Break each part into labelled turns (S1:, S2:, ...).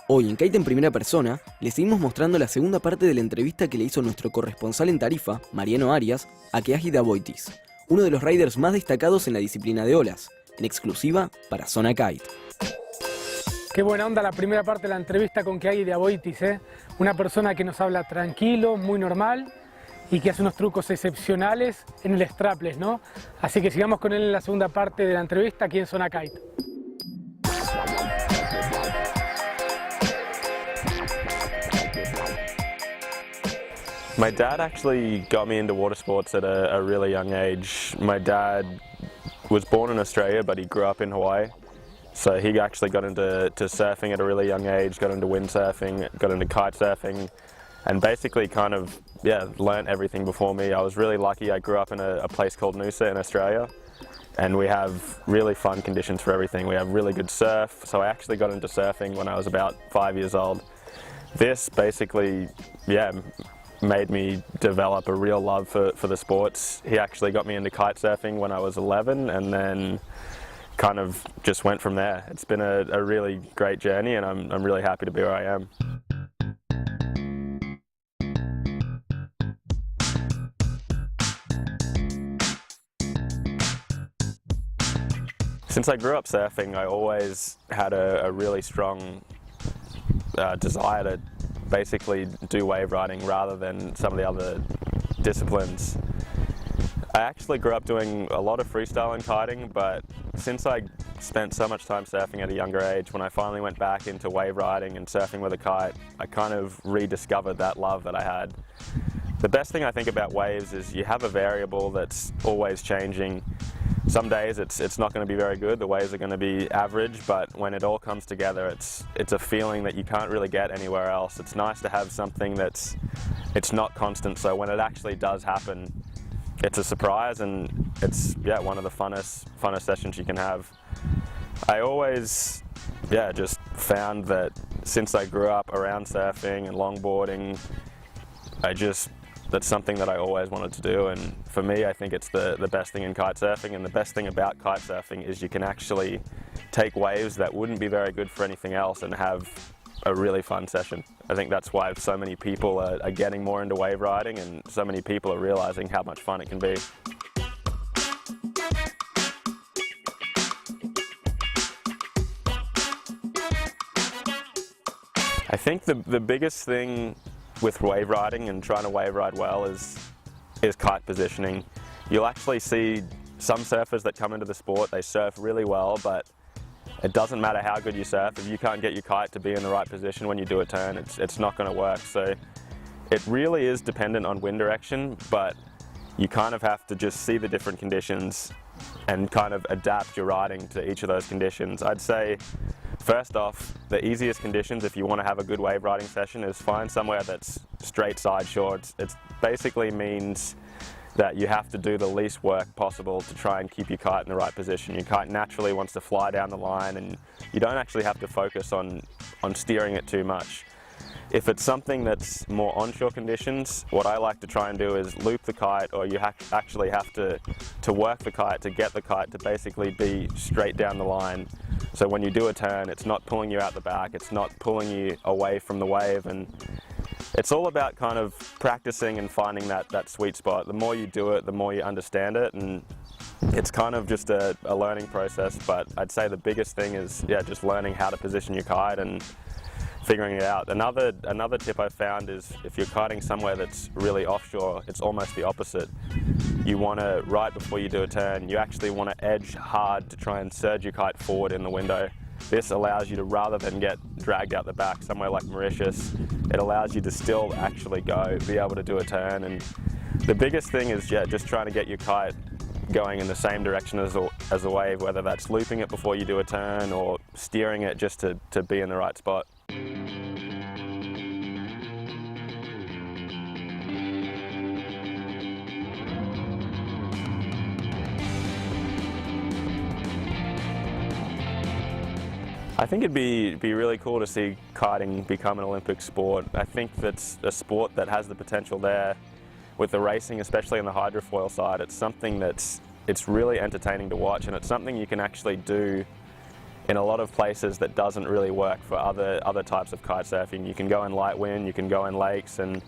S1: Hoy en Kite en primera persona, les seguimos mostrando la segunda parte de la entrevista que le hizo nuestro corresponsal en Tarifa, Mariano Arias, a Keahi de Aboitiz, uno de los riders más destacados en la disciplina de olas, en exclusiva para ZonaKite.
S2: Qué buena onda la primera parte de la entrevista con Keahi de Aboitiz, una persona que nos habla tranquilo, muy normal y que hace unos trucos excepcionales en el strapless, ¿no? Así que sigamos con él en la segunda parte de la entrevista aquí en ZonaKite.
S3: My dad actually got me into water sports at a really young age. My dad was born in Australia, but he grew up in Hawaii. So he actually got into surfing at a really young age, got into windsurfing, got into kite surfing, and basically kind of, learnt everything before me. I was really lucky. I grew up in a place called Noosa in Australia, and we have really fun conditions for everything. We have really good surf, so I actually got into surfing when I was about 5 years old. This basically, made me develop a real love for the sports. He actually got me into kite surfing when I was 11, and then kind of just went from there. It's been a really great journey, and I'm really happy to be where I am. Since I grew up surfing, I always had a really strong desire to basically do wave riding rather than some of the other disciplines. I actually grew up doing a lot of freestyle and kiting, but since I spent so much time surfing at a younger age, when I finally went back into wave riding and surfing with a kite, I kind of rediscovered that love that I had. The best thing I think about waves is you have a variable that's always changing. Some days it's not going to be very good, the waves are going to be average, but when it all comes together it's a feeling that you can't really get anywhere else. It's nice to have something that's not constant, so when it actually does happen, it's a surprise, and it's one of the funnest sessions you can have. I always just found that since I grew up around surfing and longboarding, that's something that I always wanted to do, and for me I think it's the best thing in kite surfing. And the best thing about kite surfing is you can actually take waves that wouldn't be very good for anything else and have a really fun session. I think that's why so many people are getting more into wave riding, and so many people are realizing how much fun it can be. I think the biggest thing with wave riding and trying to wave ride well is kite positioning. You'll actually see some surfers that come into the sport, they surf really well, but it doesn't matter how good you surf, if you can't get your kite to be in the right position when you do a turn, it's not going to work. So it really is dependent on wind direction, but you kind of have to just see the different conditions and kind of adapt your riding to each of those conditions. I'd say first off, the easiest conditions if you want to have a good wave riding session is find somewhere that's straight side shorts. It basically means that you have to do the least work possible to try and keep your kite in the right position. Your kite naturally wants to fly down the line, and you don't actually have to focus on steering it too much. If it's something that's more onshore conditions, what I like to try and do is loop the kite, or you actually have to work the kite to get the kite to basically be straight down the line. So when you do a turn, it's not pulling you out the back, it's not pulling you away from the wave, and it's all about kind of practicing and finding that sweet spot. The more you do it, the more you understand it, and it's kind of just a learning process. But I'd say the biggest thing is just learning how to position your kite and figuring it out. Another tip I found is if you're kiting somewhere that's really offshore, it's almost the opposite. You want to, right before you do a turn, you actually want to edge hard to try and surge your kite forward in the window. This allows you to, rather than get dragged out the back somewhere like Mauritius, it allows you to still actually go, be able to do a turn. And the biggest thing is just trying to get your kite going in the same direction as the wave, whether that's looping it before you do a turn or steering it just to be in the right spot. I think it'd be really cool to see kiting become an Olympic sport. I think that's a sport that has the potential there. With the racing, especially on the hydrofoil side, it's something it's really entertaining to watch, and it's something you can actually do in a lot of places that doesn't really work for other types of kite surfing. You can go in light wind, you can go in lakes, and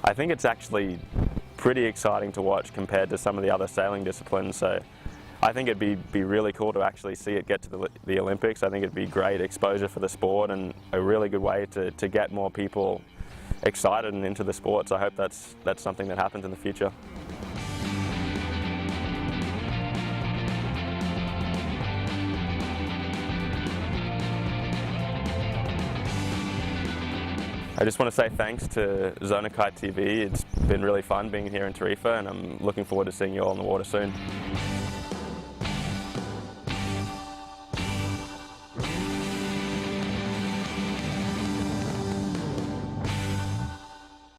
S3: I think it's actually pretty exciting to watch compared to some of the other sailing disciplines. So I think it'd be really cool to actually see it get to the Olympics. I think it'd be great exposure for the sport and a really good way to get more people excited and into the sport. So I hope that's something that happens in the future. I just want to say thanks to ZonaKite TV. It's been really fun being here in Tarifa, and I'm looking forward to seeing you all on the water soon.